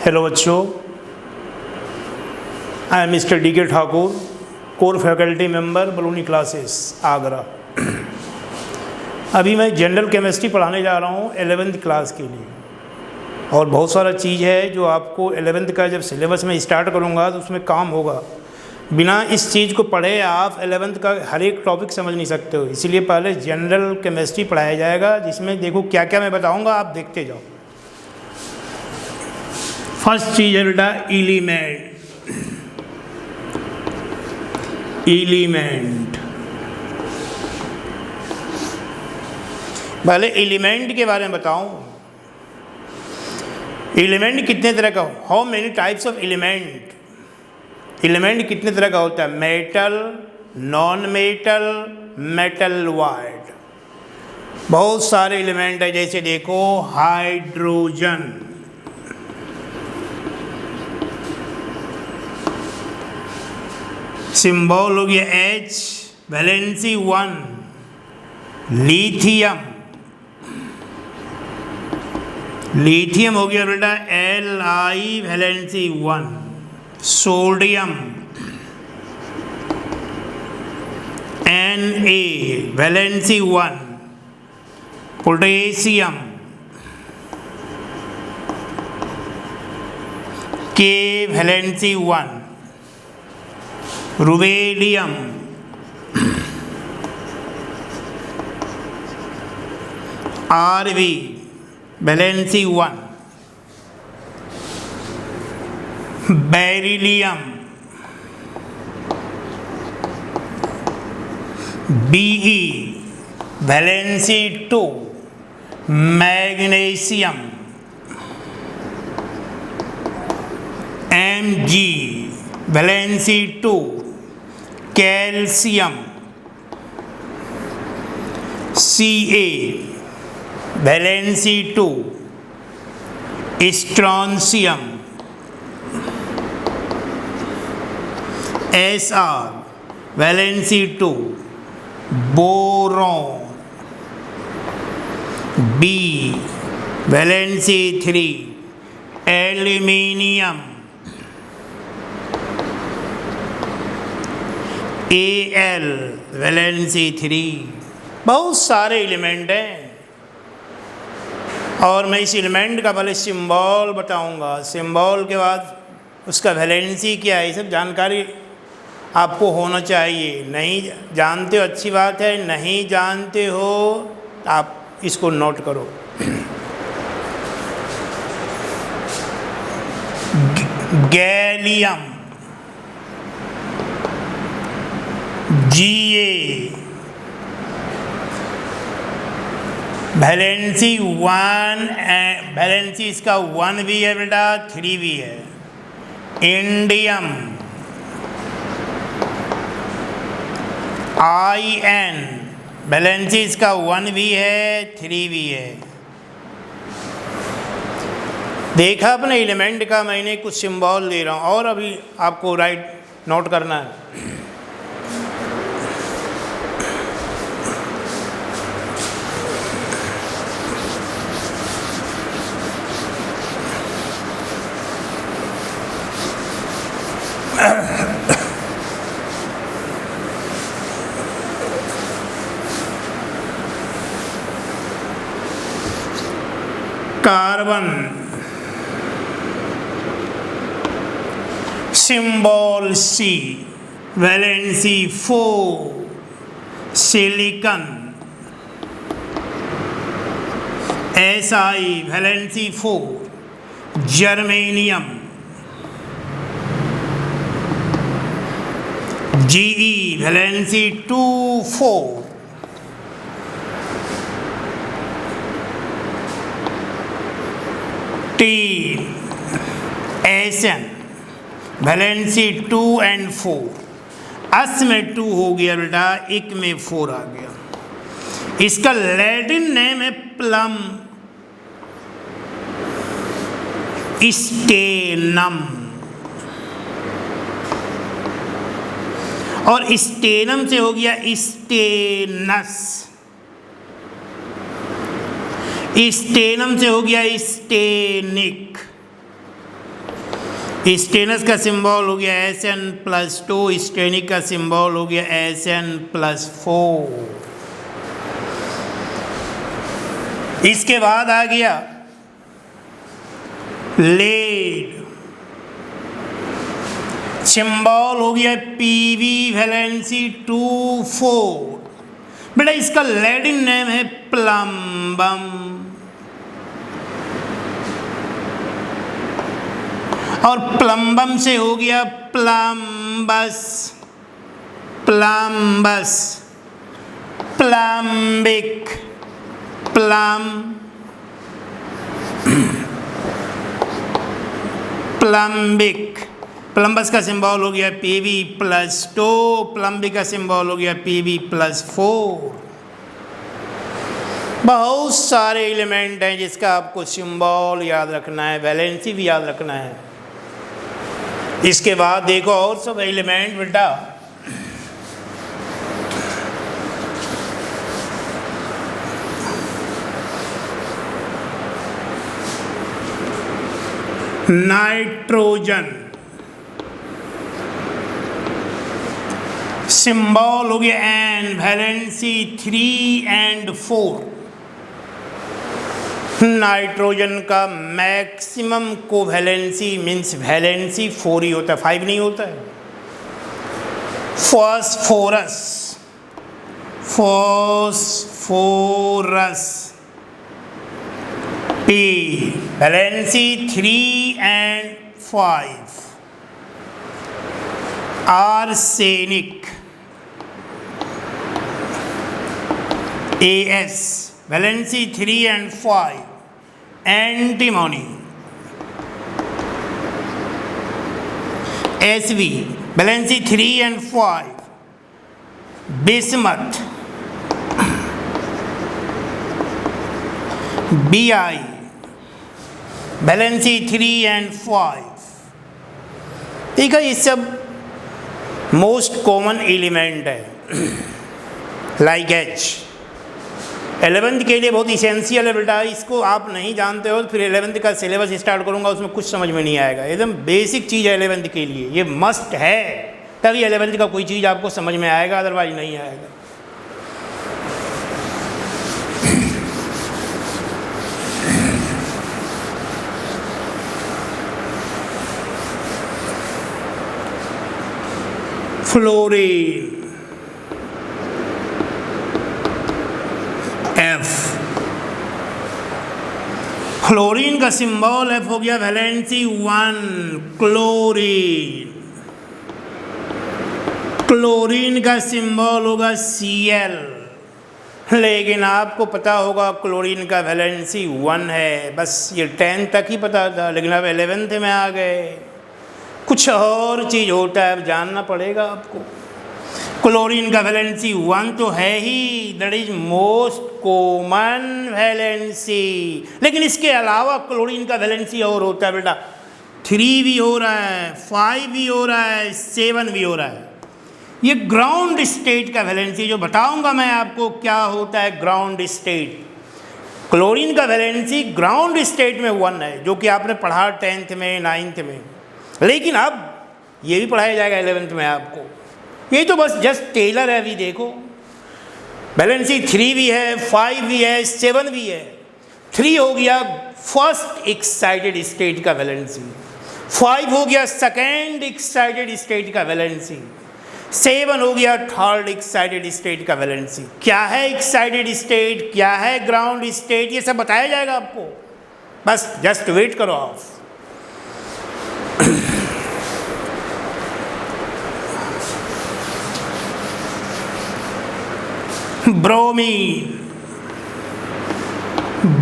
Hello बच्चों, I am mister D के Thakur, core faculty member Baluni classes Agra. अभी मैं जनरल केमिस्ट्री पढ़ाने जा रहा हूँ 11th क्लास के लिए, और बहुत सारा चीज़ है जो आपको 11th का जब सिलेबस में स्टार्ट करूँगा तो उसमें काम होगा। बिना इस चीज़ को पढ़े आप 11th का हर एक टॉपिक समझ नहीं सकते हो, इसीलिए पहले जनरल केमिस्ट्री पढ़ाया जाएगा, जिसमें देखो क्या क्या मैं बताऊँगा, आप देखते जाओ। फर्स्ट चीज है बेटा एलिमेंट। पहले एलिमेंट के बारे में बताऊं। एलिमेंट कितने तरह का, how many types of element. Element कितने तरह का होता है? Metal, non metal, metal wide. बहुत सारे एलिमेंट है, जैसे देखो हाइड्रोजन, सिंबल हो गया H, वैलेंसी 1। लिथियम हो गया बेटा Li, valency 1। Sodium Na, valency 1। Potassium K, valency 1। रुबेलियम Rv, valency 1। Beryllium Be, valency 2। Magnesium Mg, valency 2। Calcium Ca, valency 2। Strontium Sr, valency 2। Boron B, valency 3। Aluminium Al, valency 3। बहुत सारे element हैं, और मैं इस element का पहले सिंबल बताऊंगा, symbol के बाद उसका वैलेंसी क्या है, ये सब जानकारी आपको होना चाहिए। नहीं जानते हो अच्छी बात है, नहीं जानते हो आप इसको नोट करो। गैलियम Ga, वैलेंसी 1, वैलेंसी इसका 1 भी है बेटा, 3 भी है। इंडियम In, वैलेंसी इसका 1 भी है, 3 भी है। देखा अपने एलिमेंट का, मैंने कुछ सिंबल दे रहा हूँ, और अभी आपको राइट नोट करना है। Carbon, symbol C, valency 4। Silicon Si, valency 4। Germanium Ge, valency 2, 4। T, Sn, valency 2 and 4। अस में 2 हो गया बेटा, इक में 4 आ गया। इसका लैटिन नेम है प्लम, स्टेनम, और स्टेनम से हो गया स्टेनस। स्टेनम से हो गया स्टेनिक, स्टेनस का सिंबल हो गया Sn+2, स्टेनिक का सिंबल हो गया Sn+4। इसके बाद आ गया लेड, सिंबल हो गया Pb वैलेंसी 2,4। बेटा इसका लैटिन नेम है प्लम्बम, और प्लम्बम से हो गया प्लम्बस, प्लम्बस, प्लम्बिक, प्लम्बिक। प्लम्बस का सिंबल हो गया Pb+2, प्लम्बिक का सिंबल हो गया Pb+4। बहुत सारे एलिमेंट हैं जिसका आपको सिंबल याद रखना है, वैलेंसी भी याद रखना है। इसके बाद देखो और सब एलिमेंट बेटा, नाइट्रोजन, सिंबल हो गया N, वैलेंसी 3 और 4। नाइट्रोजन का मैक्सिमम कोवैलेंसी मीन्स वैलेंसी 4 ही होता है, 5 नहीं होता है। फॉस्फोरस, फॉस्फोरस P, वैलेंसी 3 और 5। आर्सेनिक As, वैलेंसी 3 और 5। एंटीमोनी Sv, वैलेंसी 3 और 5। बिस्मथ Bi, वैलेंसी 3 और 5। ठीक है, ये सब मोस्ट कॉमन एलिमेंट है। लाइक H 11th के लिए बहुत इसेंशियल है बेटा, इसको आप नहीं जानते हो तो फिर 11th का सिलेबस स्टार्ट करूंगा उसमें कुछ समझ में नहीं आएगा। एकदम बेसिक चीज़ है 11th के लिए, ये मस्ट है, तभी 11th का कोई चीज़ आपको समझ में आएगा, अदरवाइज नहीं आएगा। फ्लोरीन F, फ्लोरीन का सिंबल F हो गया वैलेंसी 1। क्लोरीन, क्लोरीन का सिंबल होगा Cl, लेकिन आपको पता होगा क्लोरीन का वैलेंसी 1 है, बस ये 10 तक ही पता था, लेकिन अब 11th में आ गए, कुछ और चीज़ होता है, अब जानना पड़ेगा आपको। क्लोरीन का वैलेंसी 1 तो है ही, that is most common valency, लेकिन इसके अलावा क्लोरीन का वैलेंसी और होता है बेटा, 3 भी हो रहा है, 5 भी हो रहा है, 7 भी हो रहा है। ये ग्राउंड स्टेट का वैलेंसी जो बताऊंगा मैं आपको क्या होता है ग्राउंड स्टेट। क्लोरीन का वैलेंसी ग्राउंड स्टेट में 1 है, जो कि आपने पढ़ा 10th में 9th में, लेकिन अब ये भी पढ़ाया जाएगा 11th में आपको। ये तो बस जस्ट टेलर है, अभी देखो वैलेंसी 3 भी है, 5 भी है, 7 भी है। 3 हो गया फर्स्ट एक्साइटेड स्टेट का वैलेंसी, 5 हो गया सेकेंड एक्साइटेड स्टेट का वैलेंसी, 7 हो गया थर्ड एक्साइटेड स्टेट का वैलेंसी। क्या है एक्साइटेड स्टेट, क्या है ग्राउंड स्टेट, ये सब बताया जाएगा आपको, बस जस्ट वेट करो आप। ब्रोमीन,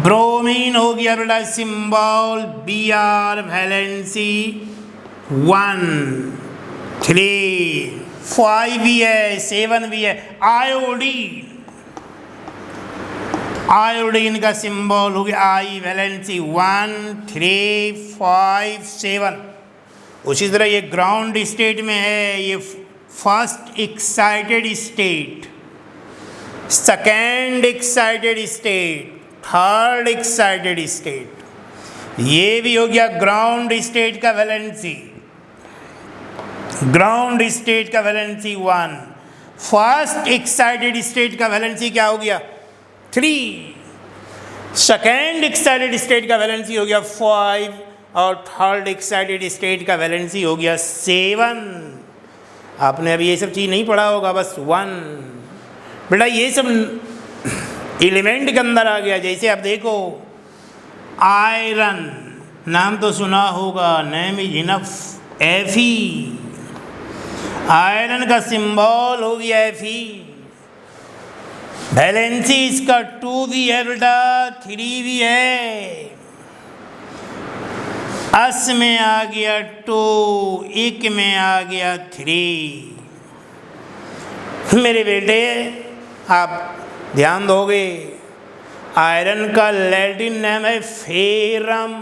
ब्रोमीन हो गया बेटा सिंबल Br, वैलेंसी 1, 3, 5 भी है, 7 भी है। आयोडीन, आयोडीन का सिंबल हो गया I, वैलेंसी 1, 3, 5, 7। उसी तरह ये ग्राउंड स्टेट में है, ये first excited state, second excited state, third excited state, ये भी हो गया ग्राउंड स्टेट का वैलेंसी। ग्राउंड स्टेट का वैलेंसी 1, फर्स्ट एक्साइटेड स्टेट का वैलेंसी क्या हो गया 3, सेकेंड एक्साइटेड स्टेट का वैलेंसी हो गया 5 और थर्ड एक्साइटेड स्टेट का वैलेंसी हो गया 7। आपने अभी ये सब चीज़ नहीं पढ़ा होगा, बस 1। बेटा ये सब एलिमेंट के अंदर आ गया। जैसे आप देखो आयरन, नाम तो सुना होगा, name is enough, Fe, iron का सिंबल हो गया Fe। वैलेंसी इसका 2 भी है बेटा, 3 भी है। अस में आ गया 2, इक में आ गया 3। मेरे बेटे आप ध्यान दोगे, आयरन का लैटिन नाम है फेरम,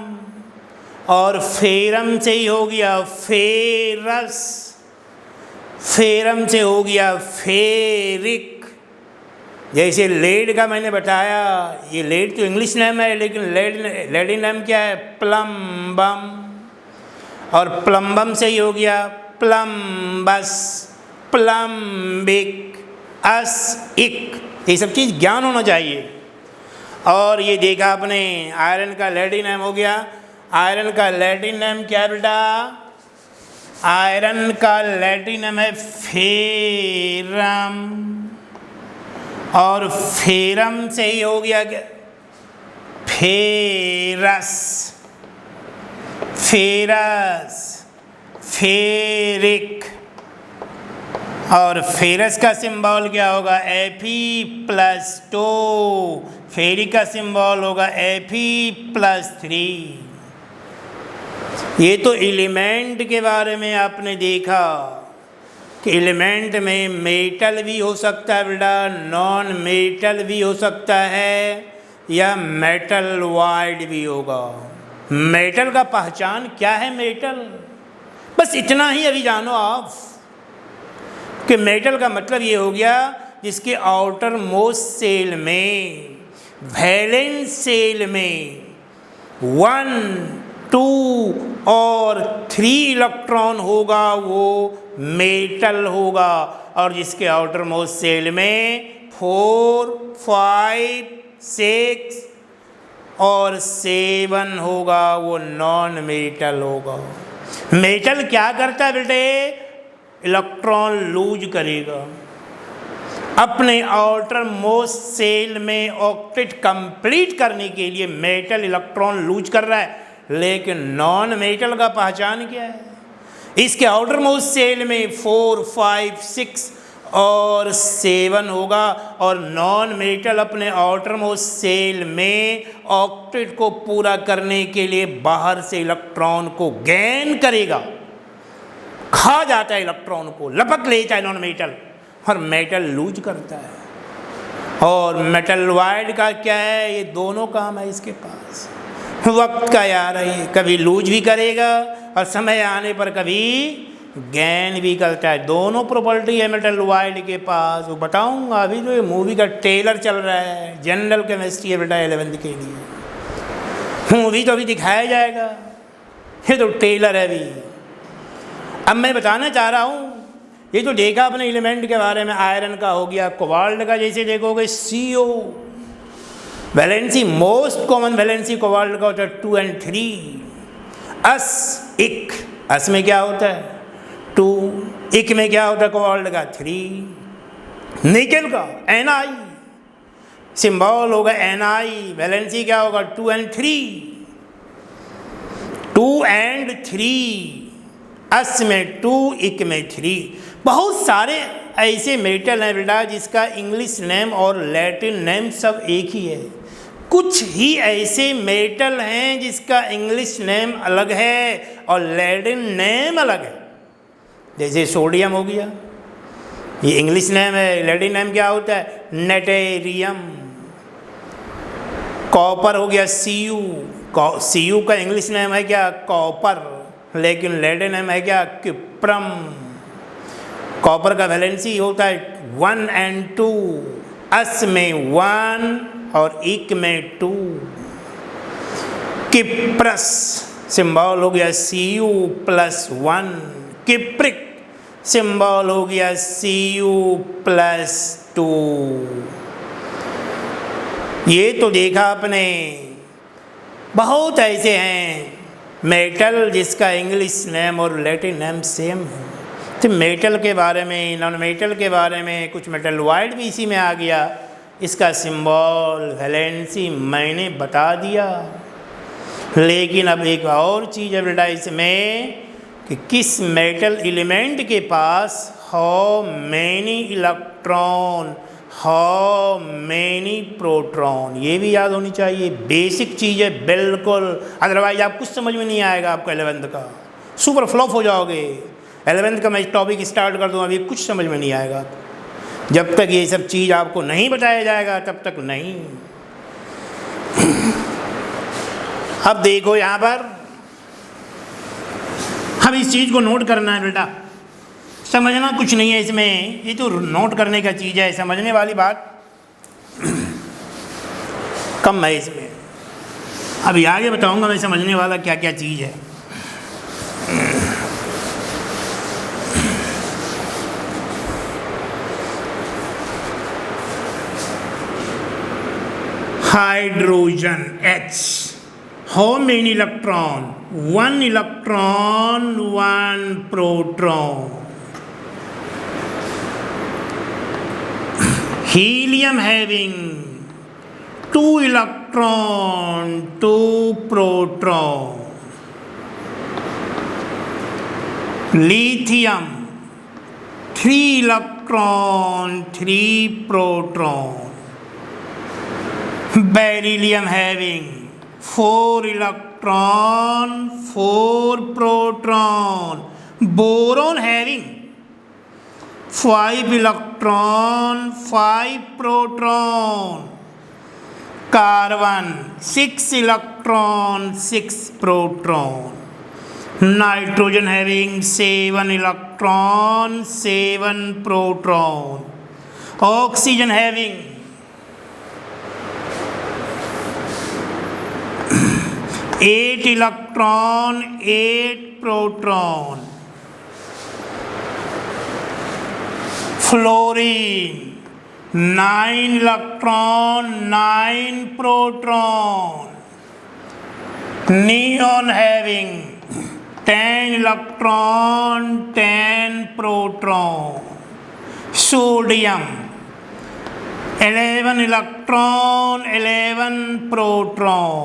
और फेरम से ही हो गया फेरस, फेरम से हो गया फेरिक। जैसे लेड का मैंने बताया, ये लेड तो इंग्लिश नेम है, लेकिन लैटिन नेम क्या है प्लम्बम, और प्लम्बम से ही हो गया प्लम्बस, प्लम्बिक, अस, इक। ये सब चीज़ ज्ञान होना चाहिए। और ये देखा आपने आयरन का लैटिन नेम हो गया, आयरन का लैटिन नेम क्या बेटा, आयरन का लैटिन नेम है फेरम, और फेरम से ही हो गया क्या फेरस, फेरस, फेरिक, और फेरस का सिंबल क्या होगा Fe+2, फेरिक का सिंबल होगा Fe+3। ये तो एलिमेंट के बारे में आपने देखा कि एलिमेंट में मेटल भी हो सकता है बेटा, नॉन मेटल भी हो सकता है, या मेटल वाइड भी होगा। मेटल का पहचान क्या है मेटल, बस इतना ही अभी जानो आप कि मेटल का मतलब ये हो गया जिसके आउटर मोस्ट सेल में, वैलेंस सेल में 1, 2 और 3 इलेक्ट्रॉन होगा, वो मेटल होगा। और जिसके आउटर मोस्ट सेल में 4, 5, 6 और 7 होगा, वो नॉन मेटल होगा। मेटल क्या करता है बेटे, इलेक्ट्रॉन लूज करेगा। अपने आउटर मोस्ट सेल में ऑक्टेट कंप्लीट करने के लिए मेटल इलेक्ट्रॉन लूज कर रहा है, लेकिन नॉन मेटल का पहचान क्या है, इसके आउटर मोस्ट सेल में 4, 5, 6 और 7 होगा, और नॉन मेटल अपने आउटर मोस्ट सेल में ऑक्टेट को पूरा करने के लिए बाहर से इलेक्ट्रॉन को गेन करेगा, खा जाता है इलेक्ट्रॉन को, लपक लेता है नॉन मेटल, और मेटल लूज करता है। और मेटल वाइड का क्या है, ये दोनों काम है इसके पास। वक्त का यार है, ये कभी लूज भी करेगा और समय आने पर कभी गेन भी करता है। दोनों प्रॉपर्टी है मेटल वाइड के पास, वो बताऊंगा। अभी जो ये मूवी का ट्रेलर चल रहा है, जनरल केमिस्ट्री है बेटा 11th के लिए, मूवी तो अभी दिखाया जाएगा, ये तो ट्रेलर है अभी। अब मैं बताना चाह रहा हूँ, ये तो देखा अपने एलिमेंट के बारे में, आयरन का हो गया, कोबाल्ट का जैसे देखोगे CO, valency most common valency cobalt का होता है 2 और 3। अस, इक, अस में क्या होता है 2, इक में क्या होता है कोबाल्ट का 3। निकेल का Ni, सिंबल होगा Ni, वैलेंसी क्या होगा 2 और 3, 2 और 3। अस में 2, इक में 3। बहुत सारे ऐसे मेटल हैं बेटा जिसका इंग्लिश नेम और लैटिन नेम सब एक ही है। कुछ ही ऐसे मेटल हैं जिसका इंग्लिश नेम अलग है और लैटिन नेम अलग है। जैसे सोडियम हो गया, ये इंग्लिश नेम है, लैटिन नेम क्या होता है नेटेरियम। कॉपर हो गया Cu का इंग्लिश नेम है क्या कॉपर, लेकिन लैटिन नेम है क्या क्यूप्रम। कॉपर का वैलेंसी होता है 1 और 2, अस में 1 और इक में 2। किप्रस सिंबल हो गया Cu+1, किप्रिक सिंबल हो गया Cu+2। ये तो देखा आपने। बहुत ऐसे हैं मेटल जिसका इंग्लिश नेम और लैटिन नेम सेम है। तो मेटल के बारे में, नॉन मेटल के बारे में, कुछ मेटल वाइड भी इसी में आ गया। इसका सिंबल वैलेंसी मैंने बता दिया। लेकिन अब एक और चीज़ है बेटा इसमें कि किस मेटल एलिमेंट के पास how many electron, how many proton, ये भी याद होनी चाहिए। बेसिक चीज़ है बिल्कुल, अदरवाइज आप कुछ समझ में नहीं आएगा आपको 11th का, सुपर फ्लॉप हो जाओगे। 11th का मैं टॉपिक स्टार्ट कर दूँ, अभी कुछ समझ में नहीं आएगा। जब तक ये सब चीज़ आपको नहीं बताया जाएगा तब तक नहीं। अब देखो यहाँ पर, अब इस चीज़ को नोट करना है बेटा, समझना कुछ नहीं है इसमें, ये तो नोट करने का चीज़ है, समझने वाली बात कम है इसमें। अभी आगे बताऊंगा मैं समझने वाला क्या क्या चीज़ है। Hydrogen H, how many electron, 1 electron 1 proton. Helium having 2 electron 2 proton। Lithium 3 electron 3 proton। Beryllium having 4 electron 4 proton। Boron having 5 electron 5 proton। Carbon 6 electron 6 proton। Nitrogen having 7 electron 7 proton। Oxygen having 8 electron 8 proton। Fluorine 9 electron 9 proton। Neon having 10 electron 10 proton। Sodium 11 electron 11 proton।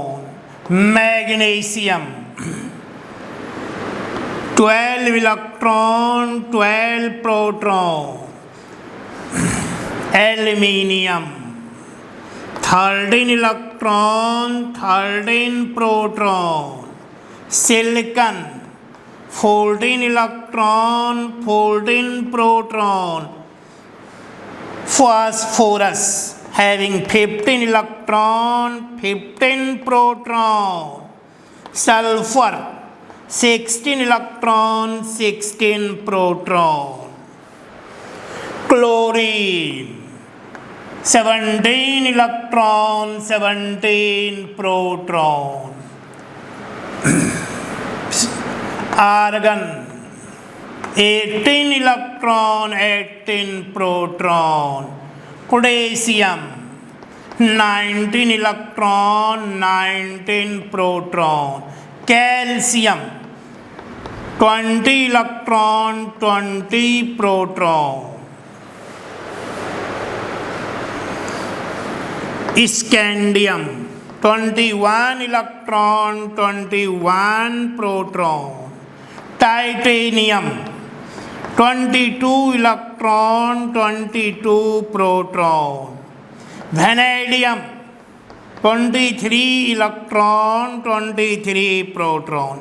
Magnesium 12 electron 12 proton। Aluminium 13 electron 13 proton। Silicon 14 electron 14 proton। Phosphorus having 15 electron 15 proton। Sulfur 16 electron 16 proton। Chlorine 17 electron 17 proton। Argon 18 electron 18 proton। Potassium 19 electron 19 proton। Calcium 20 electron 20 proton। Scandium 21 electron 21 proton। Titanium 22 electron 22 proton। Vanadium 23 electron 23 proton।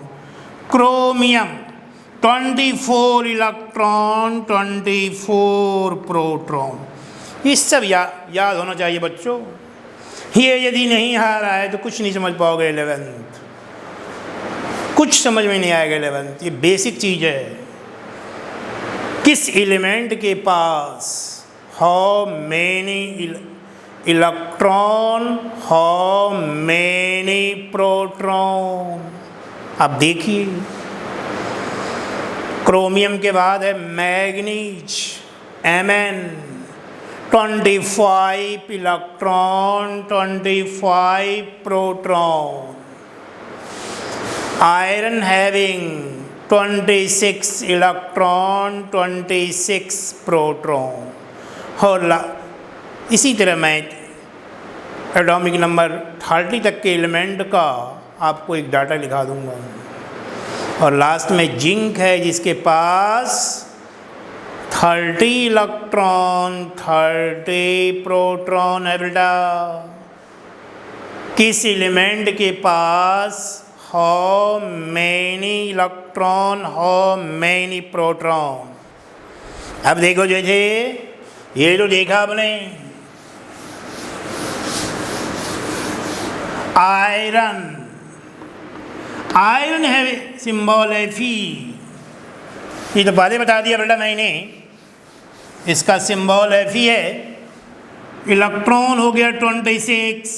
Chromium 24 electron 24 proton। ये सब याद होना चाहिए बच्चों। ये यदि नहीं आ रहा है तो कुछ नहीं समझ पाओगे 11th, कुछ समझ में नहीं आएगा 11th। ये बेसिक चीज़ है। किस एलिमेंट के पास how many electron how many proton. अब देखिए क्रोमियम के बाद है manganese Mn, 25 electron 25 proton. Iron having 26 electron 26 proton. और इसी तरह मैं एटॉमिक नंबर 30 तक के एलिमेंट का आपको एक डाटा लिखा दूंगा। और लास्ट में जिंक है जिसके पास 30 इलेक्ट्रॉन 30 प्रोटॉन है बेटा। किस एलिमेंट के पास how many electron how many proton. अब देखो जैसे ये तो देखा आपने आयरन, आयरन है सिंबल है फी, ये तो पहले बता दिया बेटा मैंने, इसका सिंबल है फी है। इलेक्ट्रॉन हो गया 26,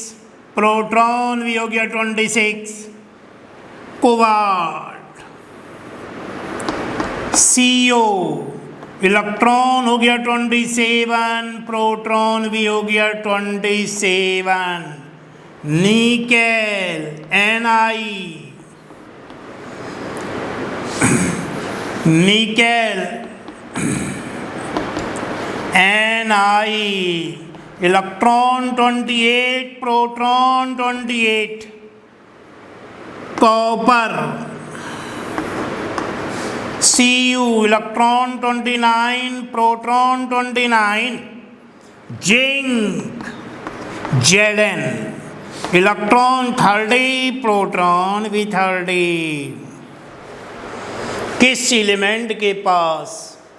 प्रोटॉन भी हो गया 26, कोबाल्ट CO इलेक्ट्रॉन हो गया 27, प्रोटॉन भी हो गया 27, nickel Ni, nickel Ni electron 28, proton 28, copper Cu electron 29, proton 29, zinc Zn electron 30, proton भी 30। किस एलिमेंट के पास,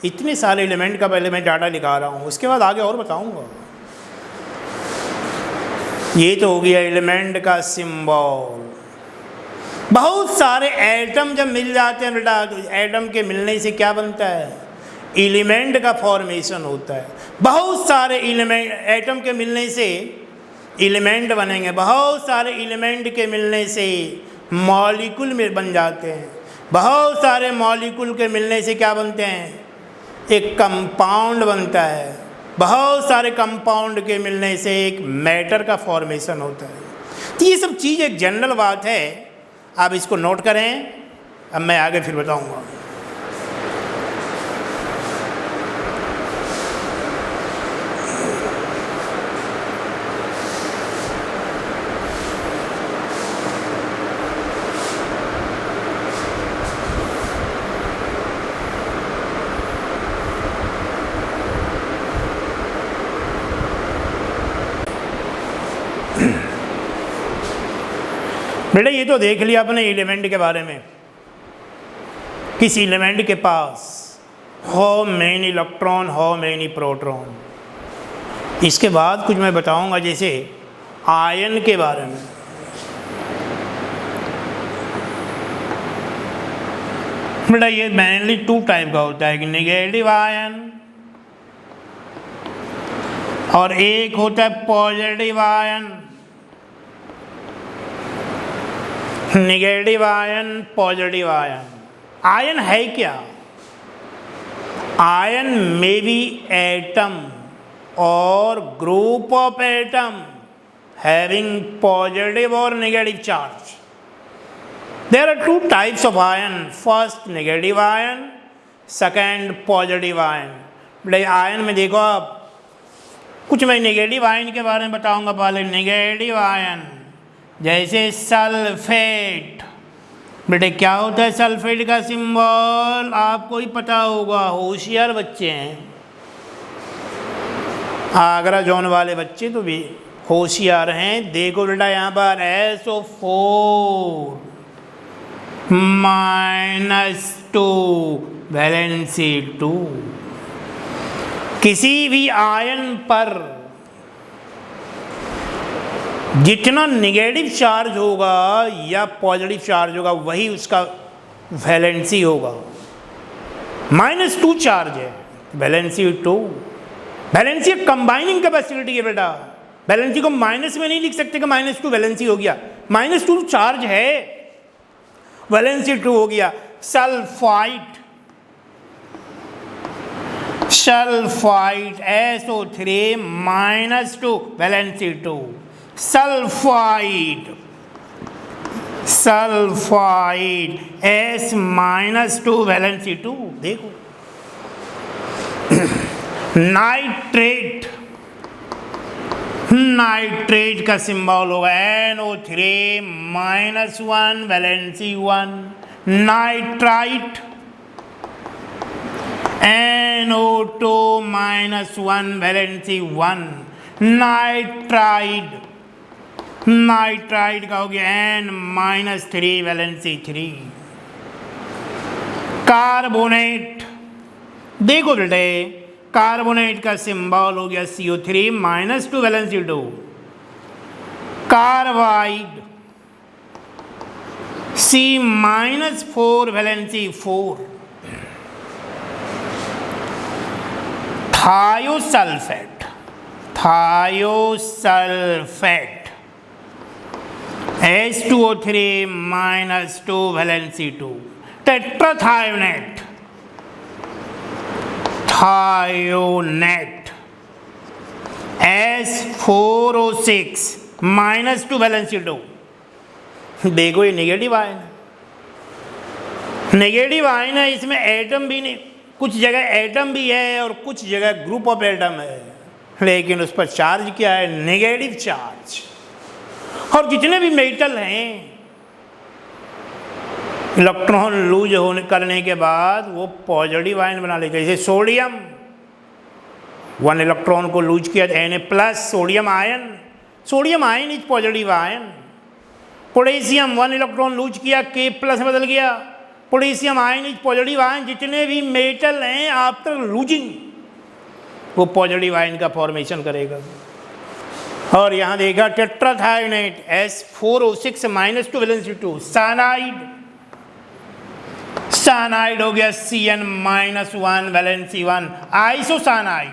इतने सारे एलिमेंट का पहले मैं डाटा लिखा रहा हूँ, उसके बाद आगे और बताऊंगा। ये तो हो गया एलिमेंट का सिंबल। बहुत सारे एटम जब मिल जाते हैं बेटा, एटम के मिलने से क्या बनता है, एलिमेंट का फॉर्मेशन होता है। बहुत सारे एलिमेंट एटम के मिलने से एलिमेंट बनेंगे, बहुत सारे एलिमेंट के मिलने से मॉलिक्यूल में बन जाते हैं, बहुत सारे मॉलिक्यूल के मिलने से क्या बनते हैं, एक कंपाउंड बनता है, बहुत सारे कंपाउंड के मिलने से एक मैटर का फॉर्मेशन होता है। तो ये सब चीज़ एक जनरल बात है, आप इसको नोट करें। अब मैं आगे फिर बताऊंगा। बेटा ये तो देख लिया अपने एलिमेंट के बारे में, किस एलिमेंट के पास how many electron how many proton. इसके बाद कुछ मैं बताऊंगा जैसे आयन के बारे में। बेटा ये मेनली 2 टाइप का होता है, कि नेगेटिव आयन और एक होता है positive ion. Negative ion positive ion. Ion है क्या, आयन में बी एटम और group of atom having positive और negative charge. There are 2 types of ion, first negative ion, second positive ion. बेटा आयन में देखो आप, कुछ मैं नेगेटिव आयन के बारे में बताऊंगा पहले। नेगेटिव आयन जैसे सल्फेट। बेटे क्या होता है सल्फेट का सिंबल, आपको ही पता होगा, होशियार बच्चे हैं, आगरा जोन वाले बच्चे तो भी होशियार हैं। देखो बेटा यहाँ पर SO4 -2 वैलेंसी 2। किसी भी आयन पर जितना नेगेटिव चार्ज होगा या पॉजिटिव चार्ज होगा वही उसका वैलेंसी होगा। -2 चार्ज है, वैलेंसी 2। वैलेंसी कंबाइनिंग कैपेसिटी है बेटा, वैलेंसी को माइनस में नहीं लिख सकते कि -2 वैलेंसी हो गया। -2 चार्ज है, वैलेंसी 2 हो गया। Sulphide sulphide SO3 -2 valency 2, sulphide S-2 valency 2। देखो नाइट्रेट का सिंबल होगा NO3 -1 valency 1, nitrite NO2 -1 valency 1, nitride का हो गया N-3 वैलेंसी 3। कार्बोनेट, देखो बेटे कार्बोनेट का सिंबल हो गया CO3 -2 valency 2, carbide C-4 valency 4, thiosulphate H2O3 -2 valency 2, tetrathionate S4O6 -2 valency 2। देखो ये नेगेटिव आयन है, इसमें एटम भी नहीं, कुछ जगह एटम भी है और कुछ जगह ग्रुप ऑफ एटम है, लेकिन उस पर चार्ज क्या है? Negative charge. और जितने भी मेटल हैं इलेक्ट्रॉन लूज होने करने के बाद वो पॉजिटिव आयन बना लेते हैं। जैसे सोडियम 1 इलेक्ट्रॉन को लूज किया Na+, sodium ion is positive ion. Potassium 1 electron lose किया K+ बदल गया, potassium ion is positive ion. जितने भी मेटल हैं आफ्टर लूजिंग वो पॉजिटिव आयन का फॉर्मेशन करेगा। और यहाँ देखा टेट्राथायोनेट S4O6 -2 वैलेंसी 2, साइनाइड हो गया Cn-1 valency 1, isocyanide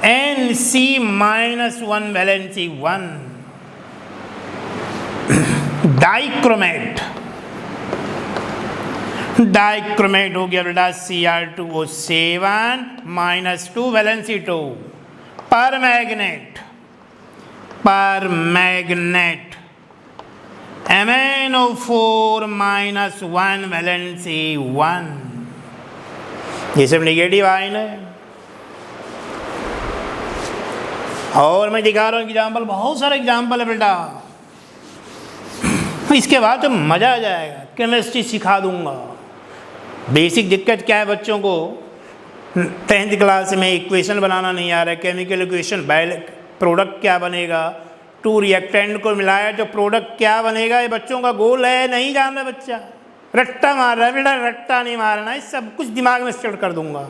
Nc-1 valency 1, dichromate हो गया बेटा Cr2O7 -2 वैलेंसी 2, परमैग्नेट MnO4 -1 वैलेंसी 1। ये सब नेगेटिव आयन है। और मैं दिखा रहा हूँ एग्जाम्पल, बहुत सारे एग्जाम्पल है बेटा, इसके बाद तो मज़ा आ जाएगा। केमिस्ट्री सिखा दूंगा। बेसिक दिक्कत क्या है बच्चों को, 10th क्लास में इक्वेशन बनाना नहीं आ रहा है, केमिकल इक्वेशन, प्रोडक्ट क्या बनेगा, 2 रिएक्टेंट को मिलाया तो प्रोडक्ट क्या बनेगा, ये बच्चों का गोल है, नहीं जान रहा बच्चा, रट्टा मार रहा है बेटा, रट्टा नहीं मारना है, सब कुछ दिमाग में सेट कर दूंगा,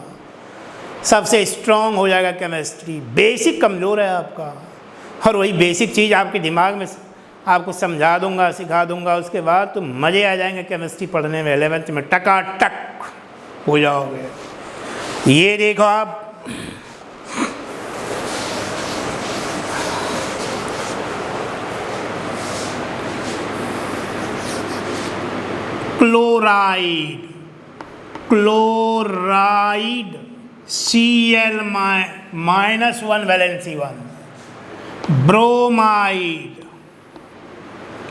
सबसे स्ट्रांग हो जाएगा केमिस्ट्री। बेसिक कमज़ोर है आपका, और वही बेसिक चीज़ आपके दिमाग में आपको समझा दूंगा, सिखा दूंगा, उसके बाद तो मज़े आ जाएंगे केमिस्ट्री पढ़ने में। 11th में टकाटक हो जाओगे। ये देखो आप, क्लोराइड Cl-1 वैलेंसी 1, ब्रोमाइड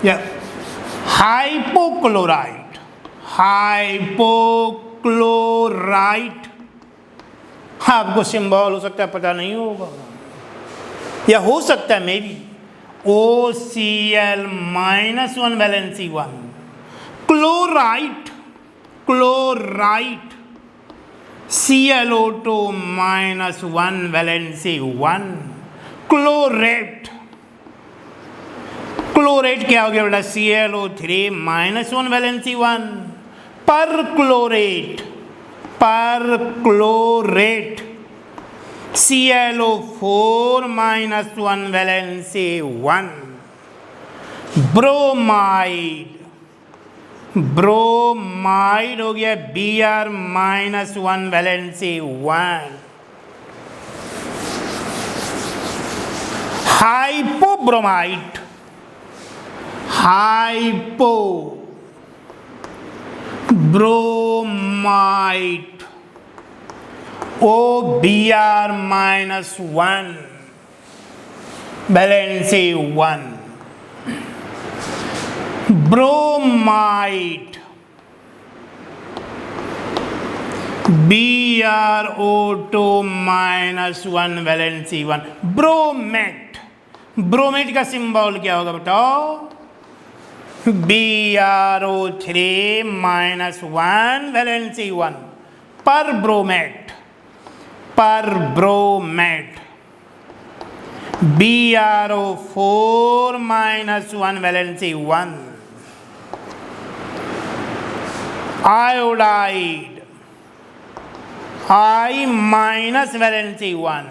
या हाइपोक्लोराइट आपको सिंबल हो सकता है पता नहीं होगा, या हो सकता है may be OCl-1 valency 1, chlorite ClO2-1 valency 1, chlorate क्या हो गया बेटा ClO3-1 valency 1, perchlorate ClO4-1 valency 1, bromide हो गया Br-1 valency 1, bromide OBr -1 valency 1, bromide BrO2 -1 valency 1, bromate, bromate का सिंबल क्या होगा बताओ? BrO3 -1 वैलेंसी 1, पर ब्रोमेट, पर bromate BrO4 -1 valency 1, iodide I minus valency 1,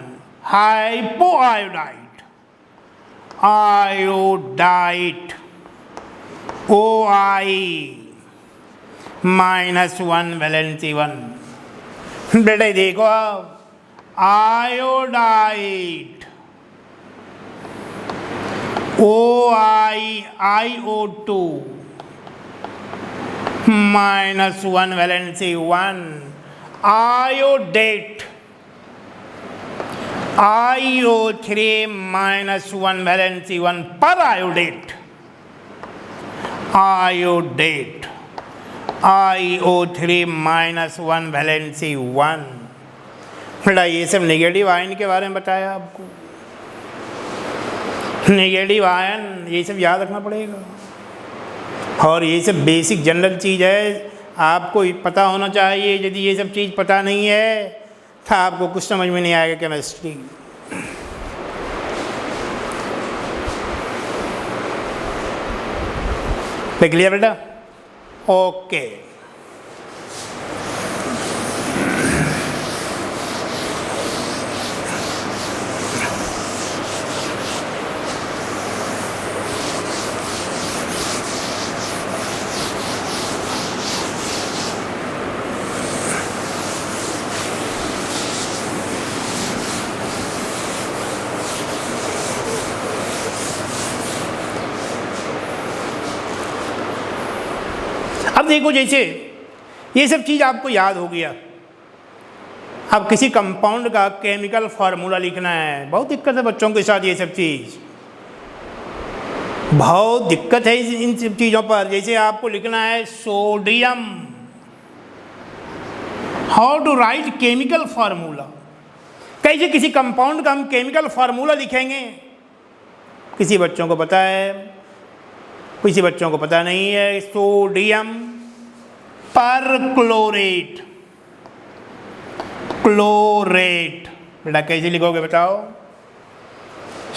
hypo iodide, iodide OI -1 valency 1। बेटा देखो आप, iodide OI IO2 -1 valency 1, iodate IO3 -1 valency 1, पर आयोडेट, आयोडेट IO3 -1 वैलेंसी 1। बेटा ये सब नेगेटिव आयन के बारे में बताया आपको, नेगेटिव आयन ये सब याद रखना पड़ेगा, और ये सब बेसिक जनरल चीज़ है, आपको पता होना चाहिए। यदि ये सब चीज़ पता नहीं है तो आपको कुछ समझ में नहीं आएगा केमिस्ट्री। देख लिया बेटा? ओके। अब देखो, जैसे ये सब चीज़ आपको याद हो गया, अब किसी कंपाउंड का केमिकल फार्मूला लिखना है। बहुत दिक्कत है बच्चों के साथ, ये सब चीज़ बहुत दिक्कत है इन सब चीज़ों पर। जैसे आपको लिखना है sodium, how to write chemical formula, कैसे किसी कंपाउंड का हम केमिकल फार्मूला लिखेंगे। किसी बच्चों को पता है, किसी बच्चों को पता नहीं है। सोडियम पर क्लोरेट, क्लोरेट बेटा कैसे लिखोगे बताओ?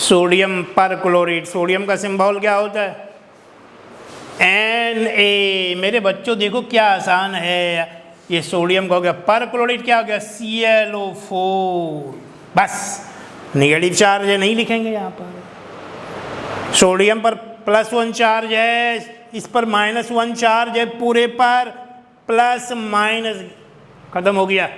सोडियम पर क्लोरेट, सोडियम का सिंबल क्या होता है? Na। मेरे बच्चों देखो क्या आसान है, ये सोडियम का हो गया, पर क्लोरेट क्या हो गया? ClO4। बस नेगेटिव चार्ज है, नहीं लिखेंगे यहाँ पर। सोडियम पर +1 चार्ज है, इस पर -1 चार्ज है, पूरे पर प्लस माइनस खत्म हो गया।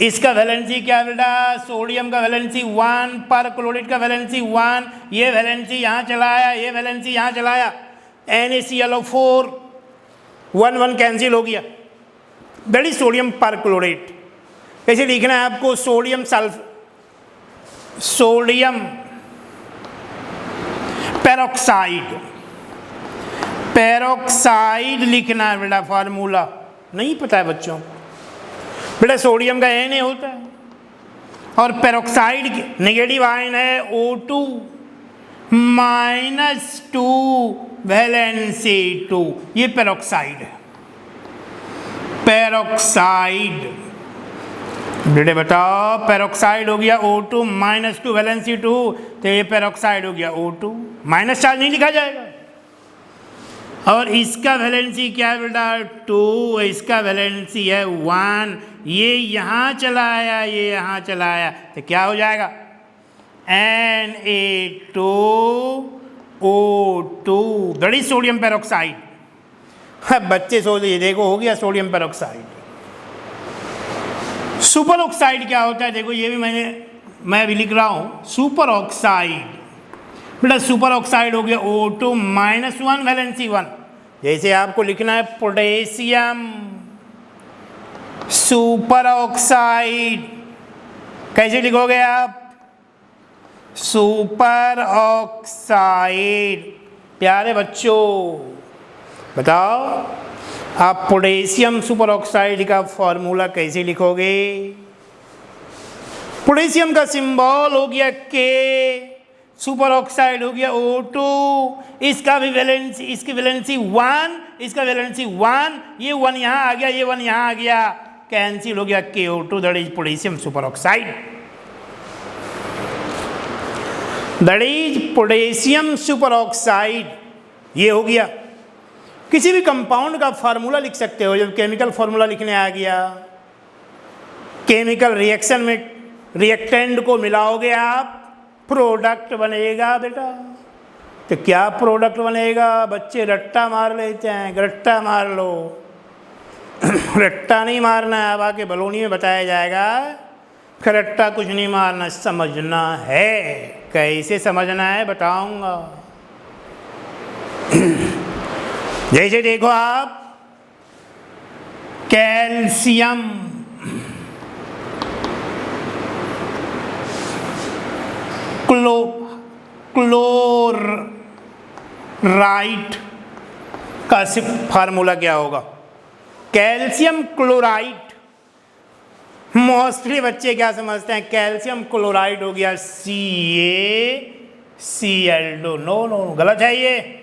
इसका वैलेंसी क्या बेटा? सोडियम का वैलेंसी 1, पर क्लोरेट का वैलेंसी 1, ये वैलेंसी यहाँ चलाया, ये वैलेंसी यहाँ चलाया, NaClO4 1 कैंसिल हो गया। दैट इज सोडियम पर क्लोरेट। कैसे लिखना है आपको? सोडियम पेरोक्साइड, पेरोक्साइड लिखना है बेटा फार्मूला। नहीं पता है बच्चों बेटा? सोडियम का Na होता है और पेरोक्साइड नेगेटिव आयन है O2 -2 वैलेंसी 2, ये पेरोक्साइड है। पेरोक्साइड बेटे बताओ, पेरोक्साइड हो गया O2 -2 वैलेंसी 2, तो ये पेरोक्साइड हो गया O2, माइनस चार्ज नहीं लिखा जाएगा। और इसका वैलेंसी क्या है बेटा? 2, इसका वैलेंसी है 1, ये यहाँ चलाया, ये यहाँ चलाया, तो क्या हो जाएगा? Na2O2, that is sodium peroxide. बच्चे सोच रहे देखो हो गया सोडियम पेरोक्साइड। सुपर ऑक्साइड क्या होता है? देखो ये भी मैं अभी लिख रहा हूँ, सुपर ऑक्साइड बेटा। सुपर ऑक्साइड हो गया O2 -1 वैलेंसी 1, जैसे आपको लिखना है पोटेशियम सुपर ऑक्साइड, कैसे लिखोगे आप? Super oxide. प्यारे बच्चों बताओ आप पोटेशियम सुपर ऑक्साइड का फॉर्मूला कैसे लिखोगे? पोटेशियम का सिंबल हो गया के, सुपर ऑक्साइड हो गया O2, इसका भी वैलेंसी, इसकी वैलेंसी 1, इसका वैलेंसी 1, ये 1 यहाँ आ गया, ये 1 यहाँ आ गया, कैंसिल हो गया, KO2 that is potassium super oxide. That is potassium super oxide. ये हो गया। किसी भी कंपाउंड का फार्मूला लिख सकते हो। जब केमिकल फार्मूला लिखने आ गया, केमिकल रिएक्शन में रिएक्टेंट को मिलाओगे आप, प्रोडक्ट बनेगा बेटा। तो क्या प्रोडक्ट बनेगा? बच्चे रट्टा मार लेते हैं, रट्टा मार लो। रट्टा नहीं मारना है, अब आके बलूनी में बताया जाएगा। रट्टा कुछ नहीं मारना, समझना है। कैसे समझना है बताऊंगा। जैसे देखो आप, कैल्शियम क्लोराइड का फार्मूला क्या होगा? Calcium chloride. मोस्टली बच्चे क्या समझते हैं? कैल्शियम क्लोराइड हो गया CaCl2। नो नो, गलत है ये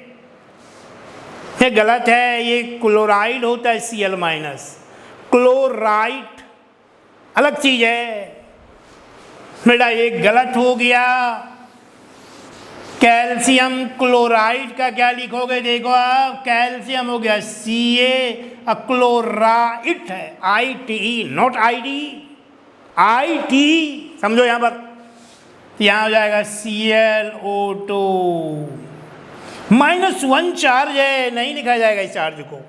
गलत है। ये क्लोराइड होता है Cl-। क्लोराइड अलग चीज है बेटा, ये गलत हो गया। कैल्शियम क्लोराइड का क्या लिखोगे? देखो आप, कैल्शियम हो गया Ca, क्लोराइड है ITE, नॉट ID, IT। समझो यहां पर, यहां हो जाएगा ClO2। -1 चार्ज है, नहीं लिखा जाएगा इस चार्ज को।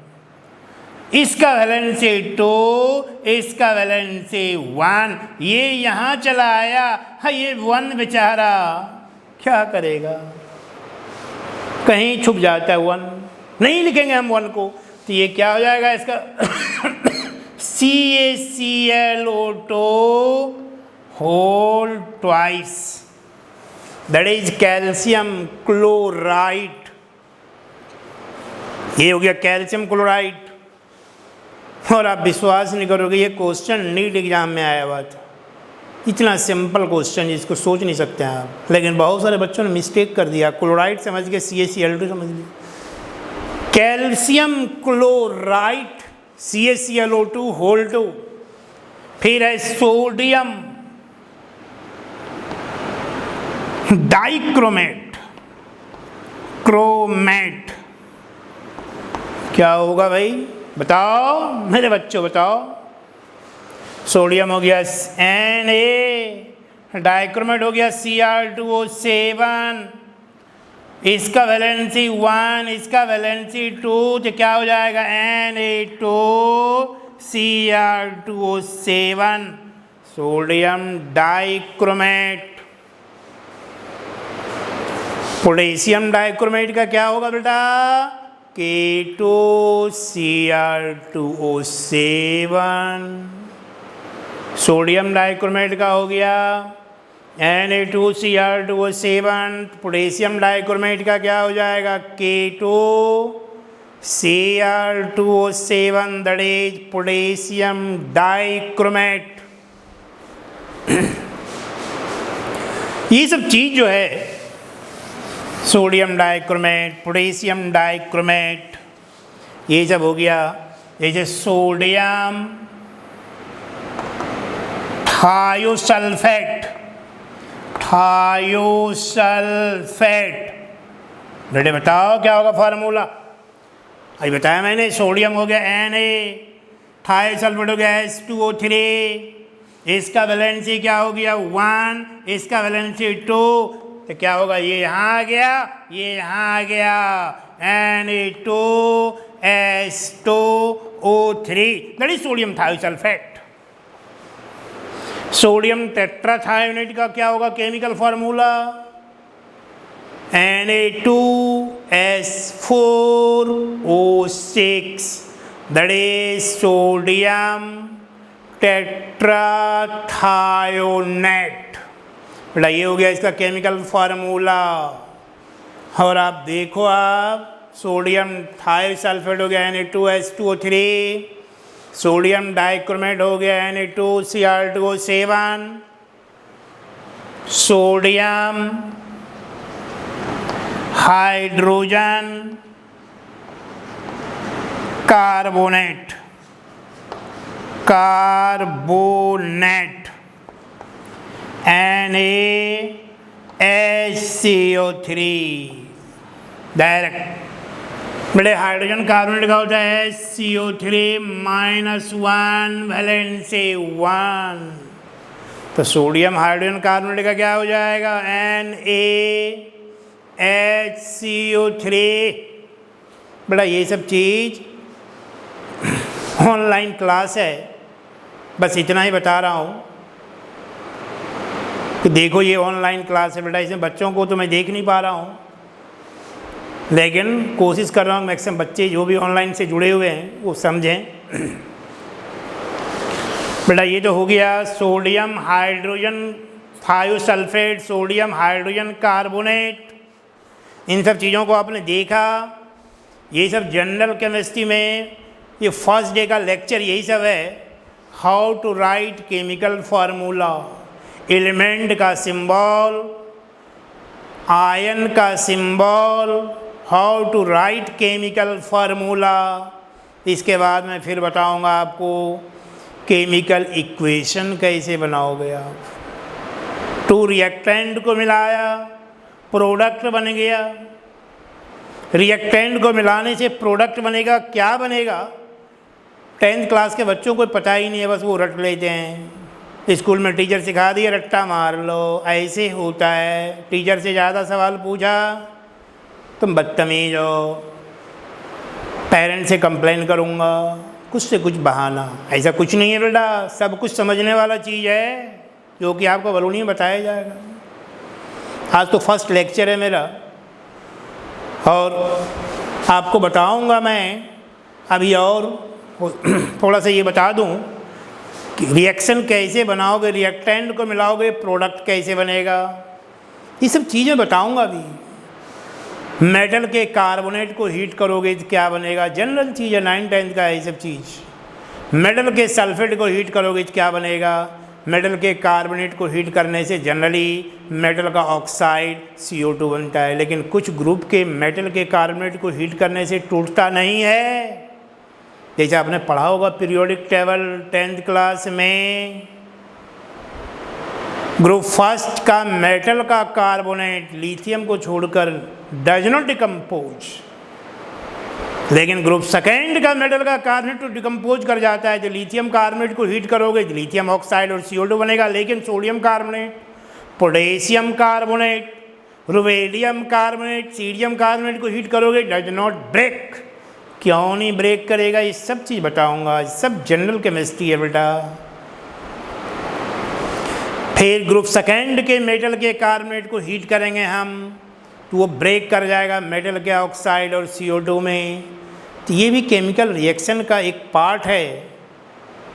इसका वैलेंसी 2, इसका वैलेंसी 1, ये यहां चला आया। हाँ, ये 1 बेचारा क्या करेगा? कहीं छुप जाता है 1, नहीं लिखेंगे हम 1 को। तो ये क्या हो जाएगा इसका? CaClO2 whole twice, that is calcium chloride. ये हो गया कैल्शियम क्लोराइड। और आप विश्वास नहीं करोगे, ये क्वेश्चन नीट एग्जाम में आया हुआ था। इतना सिंपल क्वेश्चन जिसको सोच नहीं सकते हैं आप, लेकिन बहुत सारे बच्चों ने मिस्टेक कर दिया। क्लोराइड समझ के CaCl2 समझ लिया। Calcium chloride CaClO2 whole 2। फिर है सोडियम डाइक्रोमेट, क्रोमेट। क्या होगा भाई बताओ मेरे बच्चों, बताओ। सोडियम हो गया Na, डाइक्रोमेट हो गया Cr2O7, इसका वैलेंसी 1, इसका वैलेंसी 2, तो क्या हो जाएगा? Na2Cr2O7, sodium dichromate. Potassium dichromate का क्या होगा बेटा? K2Cr2O7। सोडियम डाइक्रोमेट का हो गया Na2Cr2O7। पोटेशियम डाइक्रोमेट का क्या हो जाएगा? K2Cr2O7, that is potassium dichromate. ये सब चीज जो है, सोडियम डाइक्रोमेट, पोटेशियम डाइक्रोमेट, ये सब हो गया। जैसे सोडियम थायोसल्फेट, बेटे बताओ क्या होगा फार्मूला? अभी बताया मैंने, सोडियम हो गया Na, थायोसल्फेट हो गया H2O3, इसका वैलेंसी क्या हो गया? 1, इसका वैलेंसी 2, तो क्या होगा? ये यहाँ आ गया, ये यहाँ आ गया, Na2H2O3, that is sodium thiosulphate. Sodium tetrathionate का क्या होगा chemical formula? Na2 H4O6, that is sodium tetrathionate. बेटा ये हो गया इसका केमिकल फार्मूला। और आप देखो, आप सोडियम थायोसल्फेट हो गया Na2H2O3, सोडियम डाइक्रोमेट हो गया Na2Cr2O7, sodium hydrogen carbonate NaHCO3 direct. बड़े हाइड्रोजन कार्बोनेट का होता है CO3-1 वैलेंसी 1, तो सोडियम हाइड्रोजन कार्बोनेट का क्या हो जाएगा NaHCO3। बड़ा ये सब चीज़ ऑनलाइन क्लास है, बस इतना ही बता रहा हूँ कि देखो ये ऑनलाइन क्लास है बेटा, इसमें बच्चों को तो मैं देख नहीं पा रहा हूँ, लेकिन कोशिश कर रहा हूँ मैक्सिमम बच्चे जो भी ऑनलाइन से जुड़े हुए हैं वो समझें। बेटा ये तो हो गया sodium hydrogen thiosulphate, sodium hydrogen carbonate, इन सब चीज़ों को आपने देखा। ये सब जनरल केमिस्ट्री में ये फर्स्ट डे का लेक्चर यही सब है, how to write chemical formula, element का सिंबल, आयन का symbol, how to write chemical formula. इसके बाद मैं फिर बताऊंगा आपको केमिकल इक्वेशन कैसे बनाओगे आप। टू रिएक्टेंट को मिलाया, प्रोडक्ट बन गया, रिएक्टेंट को मिलाने से प्रोडक्ट बनेगा, क्या बनेगा 10th क्लास के बच्चों को पता ही नहीं है, बस वो रट लेते हैं। स्कूल में टीचर सिखा दिया रट्टा मार लो, ऐसे होता है। टीचर से ज़्यादा सवाल पूछा तुम बदतमीज हो, पेरेंट्स से कंप्लेन करूँगा, कुछ से कुछ बहाना। ऐसा कुछ नहीं है बेटा, सब कुछ समझने वाला चीज़ है जो कि आपको बलूनी में बताया जाएगा। आज तो फर्स्ट लेक्चर है मेरा और आपको बताऊँगा मैं अभी, और थोड़ा सा ये बता दूं कि रिएक्शन कैसे बनाओगे, रिएक्टेंट को मिलाओगे, प्रोडक्ट कैसे बनेगा, ये सब चीज़ें बताऊंगा अभी। मेटल के कार्बोनेट को हीट करोगे तो क्या बनेगा, जनरल चीज़ है, 9th-10th का है ये सब चीज़। मेटल के सल्फेट को हीट करोगे तो क्या बनेगा, मेटल के कार्बोनेट को हीट करने से जनरली मेटल का ऑक्साइड CO2 बनता है, लेकिन कुछ ग्रुप के मेटल के कार्बोनेट को हीट करने से टूटता नहीं है। जैसे आपने पढ़ा होगा पीरियोडिक टेबल 10th क्लास में, ग्रुप फर्स्ट का मेटल का कार्बोनेट लिथियम को छोड़कर डज नॉट डिकम्पोज, लेकिन ग्रुप सेकेंड का मेटल का कार्बोनेट तो डिकम्पोज कर जाता है। जो लिथियम कार्बोनेट को हीट करोगे तो लिथियम ऑक्साइड और CO2 बनेगा, लेकिन sodium carbonate, potassium carbonate, rubidium carbonate, सीडियम कार्बोनेट को हीट करोगे डज नॉट ब्रेक। क्यों नहीं ब्रेक करेगा, ये सब चीज़ बताऊंगा, सब जनरल केमिस्ट्री है बेटा। फिर ग्रुप सेकेंड के मेटल के कार्बोनेट को हीट करेंगे हम तो वो ब्रेक कर जाएगा मेटल के ऑक्साइड और CO2 में। तो ये भी केमिकल रिएक्शन का एक पार्ट है।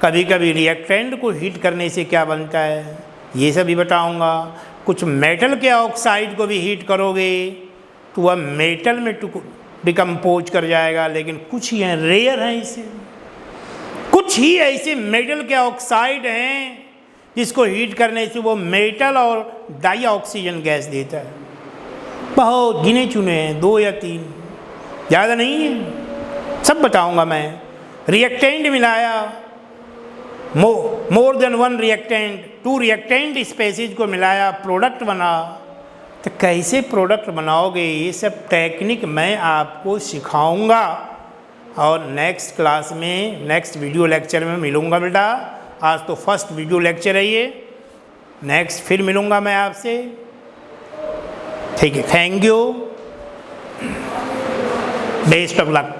कभी कभी रिएक्टेंट को हीट करने से क्या बनता है ये सब भी बताऊंगा। कुछ मेटल के ऑक्साइड को भी हीट करोगे तो वह मेटल में डिकम्पोज कर जाएगा, लेकिन कुछ ही हैं, रेयर हैं इसे, कुछ ही ऐसे मेटल के ऑक्साइड हैं जिसको हीट करने से वो मेटल और डाई ऑक्सीजन गैस देता है। बहुत गिने चुने हैं, 2 या 3, ज़्यादा नहीं है, सब बताऊंगा मैं। रिएक्टेंट मिलाया, more than 1 reactant, 2 reactant species को मिलाया, प्रोडक्ट बना। तो कैसे प्रोडक्ट बनाओगे ये सब टेक्निक मैं आपको सिखाऊंगा और नेक्स्ट क्लास में, नेक्स्ट वीडियो लेक्चर में मिलूंगा बेटा। आज तो फर्स्ट वीडियो लेक्चर है ये, नेक्स्ट फिर मिलूंगा मैं आपसे, ठीक है। Thank you, best of luck.